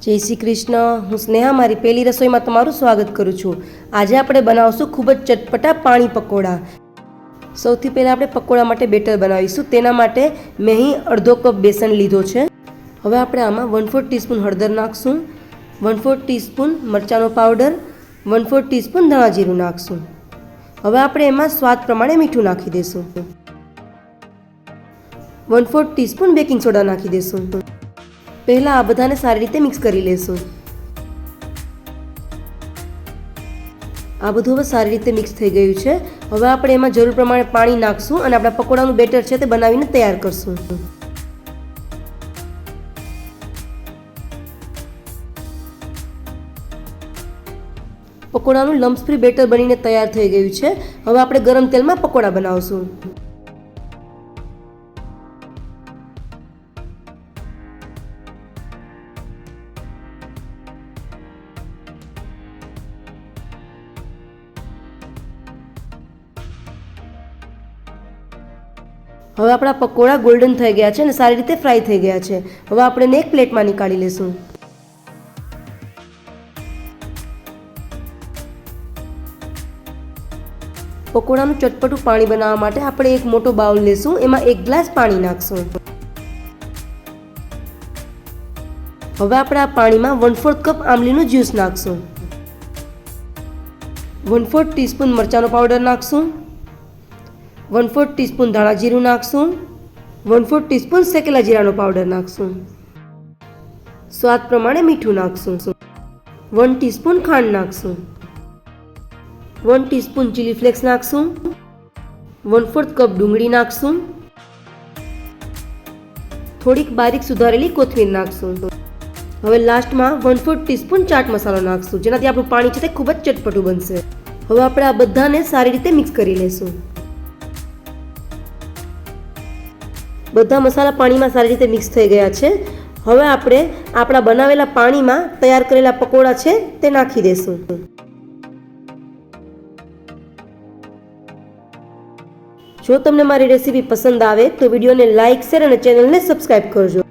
જય શ્રી કૃષ્ણ। હું સ્નેહા મારી પહેલી રસોઈમાં તમારું સ્વાગત કરું છું। આજે આપણે બનાવશું ખૂબ જ ચટપટા પાણી પકોડા। સૌથી પહેલાં આપણે પકોડા માટે બેટર બનાવીશું। તેના માટે મેં અહીં અડધો કપ બેસન લીધો છે। હવે આપણે આમાં 1/4 ટીસ્પૂન હળદર નાખશું, 1/4 ટીસ્પૂન મરચાંનો પાવડર, 1/4 ટીસ્પૂન ધાણા જીરું નાખશું। હવે આપણે એમાં સ્વાદ પ્રમાણે મીઠું નાખી દઈશું, 1/4 ટીસ્પૂન બેકિંગ સોડા નાખી દઈશું। પહેલાં આ બધાને સારી રીતે મિક્સ કરી લેશું। આ બધું હવે સારી રીતે મિક્સ થઈ ગયું છે। હવે આપણે એમાં જરૂર પ્રમાણે પાણી નાખશું અને આપણા પકોડાનું બેટર છે તે બનાવીને તૈયાર કરશું। પકોડાનું લમ્સ ફ્રી બેટર બનીને તૈયાર થઈ ગયું છે। હવે આપણે ગરમ તેલમાં પકોડા બનાવશું। હવે આપણા પકોડા ગોલ્ડન થઈ ગયા છે અને સારી રીતે ફ્રાય થઈ ગયા છે। હવે આપણે એને એક પ્લેટમાં નીકાળી લેશું। પકોડાનું ચટપટું પાણી બનાવવા માટે આપણે એક મોટો બાઉલ લેશું, એમાં 1 ગ્લાસ પાણી નાખશું। હવે આપણે આ પાણીમાં 1/4 કપ આમલીનું જ્યુસ નાખશું, 1/4 ટીસ્પૂન મરચાંનો પાવડર નાખશું, 1/4 ટીસ્પૂન ધાણા જીરું નાખશું, 1/4 ટીસ્પૂન શેકેલા જીરાનો પાવડર નાખશું, સ્વાદ પ્રમાણે મીઠું નાખશું, 1 ટીસ્પૂન ખાંડ નાખશું, 1 ટીસ્પૂન ચીલી ફ્લેક્સ નાખશું, 1/4 કપ ડુંગળી નાખશું, થોડીક બારીક સુધારેલી કોથમીર નાખશું। હવે લાસ્ટમાં 1/4 ટીસ્પૂન ચાટ મસાલો નાખશું, જેનાથી આપણું પાણી છે તે ખૂબ જ ચટપટું બનશે। હવે આપણે આ બધાને સારી રીતે મિક્સ કરી લેશું। બધા મસાલા પાણીમાં સારી રીતે મિક્સ થઈ ગયા છે। હવે આપણે આપણા બનાવેલા પાણીમાં તૈયાર કરેલા પકોડા છે તે નાખી દઈશું। જો તમને મારી રેસીપી પસંદ આવે તો વિડીયોને લાઇક, શેર અને ચેનલને સબસ્ક્રાઈબ કરજો।